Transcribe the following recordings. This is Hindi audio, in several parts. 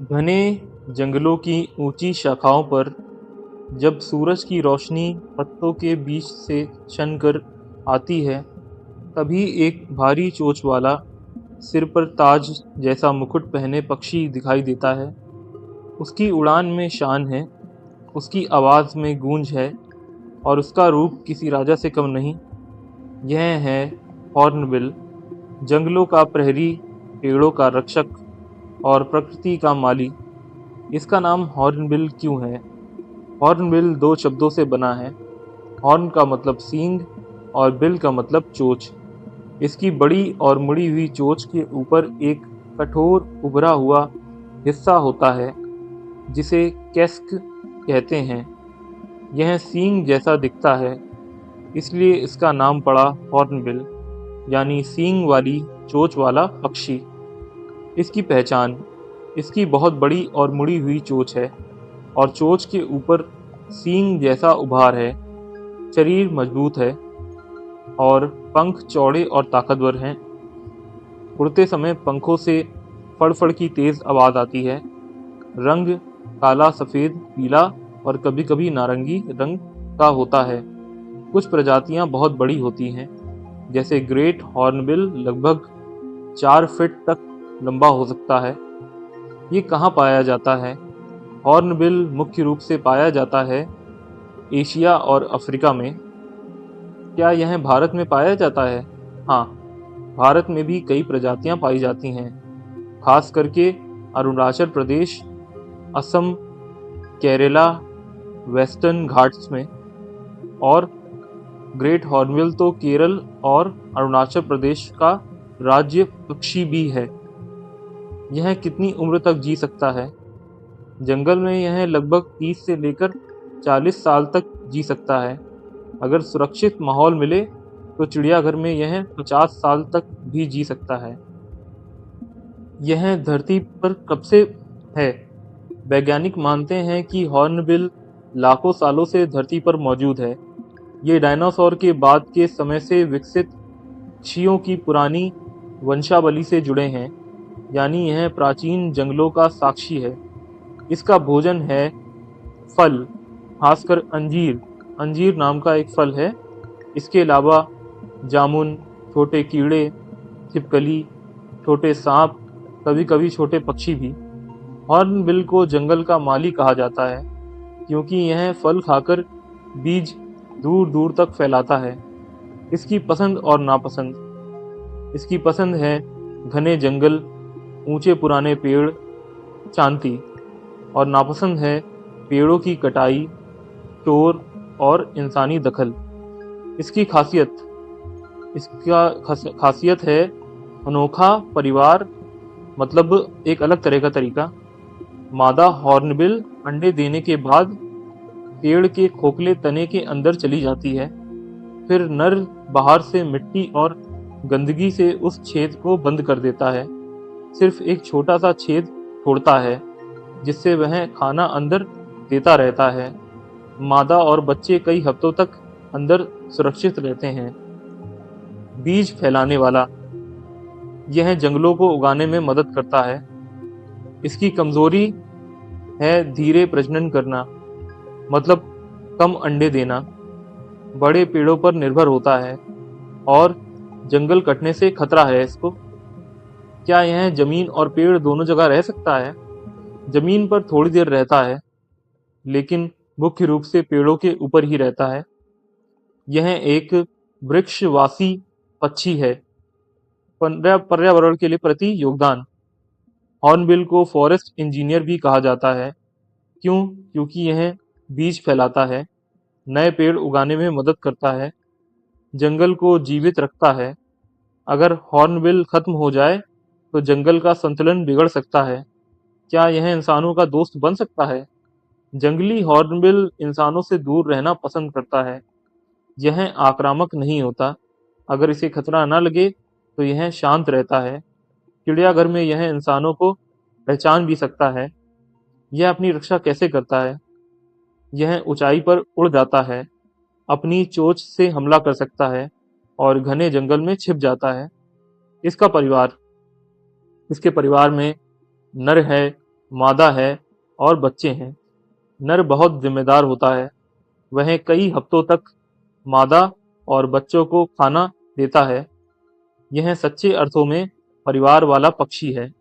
घने जंगलों की ऊंची शाखाओं पर जब सूरज की रोशनी पत्तों के बीच से छनकर आती है, तभी एक भारी चोंच वाला, सिर पर ताज जैसा मुकुट पहने पक्षी दिखाई देता है। उसकी उड़ान में शान है, उसकी आवाज़ में गूंज है और उसका रूप किसी राजा से कम नहीं। यह है हॉर्नबिल, जंगलों का प्रहरी, पेड़ों का रक्षक और प्रकृति का माली। इसका नाम हॉर्नबिल क्यों है? हॉर्नबिल दो शब्दों से बना है। हॉर्न का मतलब सींग और बिल का मतलब चोंच। इसकी बड़ी और मुड़ी हुई चोंच के ऊपर एक कठोर उभरा हुआ हिस्सा होता है जिसे कैस्क कहते हैं। यह सींग जैसा दिखता है, इसलिए इसका नाम पड़ा हॉर्नबिल, यानी सींग वाली चोंच वाला पक्षी। इसकी पहचान: इसकी बहुत बड़ी और मुड़ी हुई चोंच है और चोंच के ऊपर सींग जैसा उभार है। शरीर मजबूत है और पंख चौड़े और ताकतवर हैं। उड़ते समय पंखों से फड़फड़ की तेज आवाज आती है। रंग काला, सफेद, पीला और कभी-कभी नारंगी रंग का होता है। कुछ प्रजातियां बहुत बड़ी होती हैं, जैसे ग्रेट हॉर्नबिल लगभग 4 फीट तक लंबा हो सकता है। ये कहाँ पाया जाता है? हॉर्नबिल मुख्य रूप से पाया जाता है एशिया और अफ्रीका में। क्या यह भारत में पाया जाता है? हाँ, भारत में भी कई प्रजातियां पाई जाती हैं, खास करके अरुणाचल प्रदेश, असम, केरला, वेस्टर्न घाट्स में। और ग्रेट हॉर्नबिल तो केरल और अरुणाचल प्रदेश का राज्य पक्षी भी है। यह कितनी उम्र तक जी सकता है? जंगल में यह लगभग 30 से लेकर 40 साल तक जी सकता है। अगर सुरक्षित माहौल मिले तो चिड़ियाघर में यह 50 साल तक भी जी सकता है। यह धरती पर कब से है? वैज्ञानिक मानते हैं कि हॉर्नबिल लाखों सालों से धरती पर मौजूद है। ये डायनासोर के बाद के समय से विकसित पक्षियों की पुरानी वंशावली से जुड़े हैं, यानी यह प्राचीन जंगलों का साक्षी है। इसका भोजन है फल, खासकर अंजीर। अंजीर नाम का एक फल है। इसके अलावा जामुन, छोटे कीड़े, छिपकली, छोटे सांप, कभी-कभी छोटे पक्षी भी। हॉर्नबिल को जंगल का माली कहा जाता है, क्योंकि यह फल खाकर बीज दूर-दूर तक फैलाता है। इसकी पसंद और नापसंद: इसकी पसंद है घने जंगल, ऊंचे पुराने पेड़, शांति। और नापसंद है पेड़ों की कटाई, शोर और इंसानी दखल। इसकी खासियत: खासियत है अनोखा परिवार, मतलब एक अलग तरह का तरीका। मादा हॉर्नबिल अंडे देने के बाद पेड़ के खोखले तने के अंदर चली जाती है। फिर नर बाहर से मिट्टी और गंदगी से उस छेद को बंद कर देता है। सिर्फ एक छोटा सा छेद छोड़ता है, जिससे वह खाना अंदर देता रहता है। मादा और बच्चे कई हफ्तों तक अंदर सुरक्षित रहते हैं। बीज फैलाने वाला: यह जंगलों को उगाने में मदद करता है। इसकी कमजोरी है धीरे प्रजनन करना, मतलब कम अंडे देना। बड़े पेड़ों पर निर्भर होता है और जंगल कटने से खतरा है इसको। क्या यह जमीन और पेड़ दोनों जगह रह सकता है? जमीन पर थोड़ी देर रहता है, लेकिन मुख्य रूप से पेड़ों के ऊपर ही रहता है। यह एक वृक्षवासी पक्षी है। पर्यावरण के लिए प्रति योगदान: हॉर्नबिल को फॉरेस्ट इंजीनियर भी कहा जाता है। क्यों? क्योंकि यह बीज फैलाता है, नए पेड़ उगाने में मदद करता है, जंगल को जीवित रखता है। अगर हॉर्नबिल खत्म हो जाए तो जंगल का संतुलन बिगड़ सकता है। क्या यह इंसानों का दोस्त बन सकता है? जंगली हॉर्नबिल इंसानों से दूर रहना पसंद करता है। यह आक्रामक नहीं होता। अगर इसे खतरा न लगे तो यह शांत रहता है। चिड़ियाघर में यह इंसानों को पहचान भी सकता है। यह अपनी रक्षा कैसे करता है? यह ऊंचाई पर उड़ जाता है, अपनी चोंच से हमला कर सकता है और घने जंगल में छिप जाता है। इसका परिवार: इसके परिवार में नर है, मादा है और बच्चे हैं। नर बहुत जिम्मेदार होता है। वह कई हफ्तों तक मादा और बच्चों को खाना देता है। यह सच्चे अर्थों में परिवार वाला पक्षी है।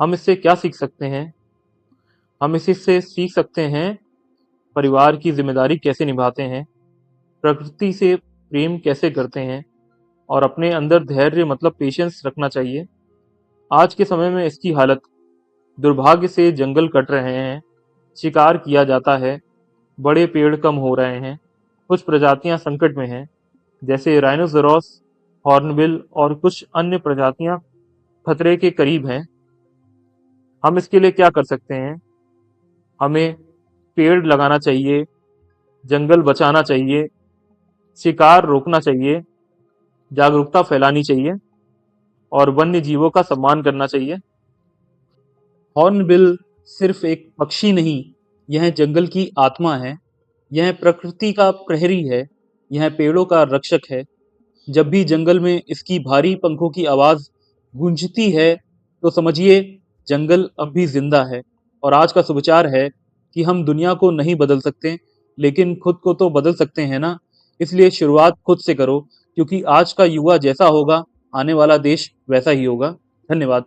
हम इससे क्या सीख सकते हैं? हम इससे सीख सकते हैं परिवार की जिम्मेदारी कैसे निभाते हैं, प्रकृति से प्रेम कैसे करते हैं और अपने अंदर धैर्य मतलब पेशेंस रखना चाहिए। आज के समय में इसकी हालत, दुर्भाग्य से जंगल कट रहे हैं, शिकार किया जाता है, बड़े पेड़ कम हो रहे हैं, कुछ प्रजातियां संकट में हैं, जैसे राइनोसेरॉस, हॉर्नबिल और कुछ अन्य प्रजातियां खतरे के करीब हैं। हम इसके लिए क्या कर सकते हैं? हमें पेड़ लगाना चाहिए, जंगल बचाना चाहिए, शिकार रोकना चाहिए, जागरूकता फैलानी चाहिए और वन्य जीवों का सम्मान करना चाहिए। हॉर्नबिल सिर्फ एक पक्षी नहीं, यह जंगल की आत्मा है। यह प्रकृति का प्रहरी है। यह पेड़ों का रक्षक है। जब भी जंगल में इसकी भारी पंखों की आवाज गूंजती है, तो समझिए जंगल अब भी जिंदा है। और आज का सुविचार है कि हम दुनिया को नहीं बदल सकते, लेकिन खुद को तो बदल सकते हैं ना। इसलिए शुरुआत खुद से करो, क्योंकि आज का युवा जैसा होगा, आने वाला देश वैसा ही होगा। धन्यवाद।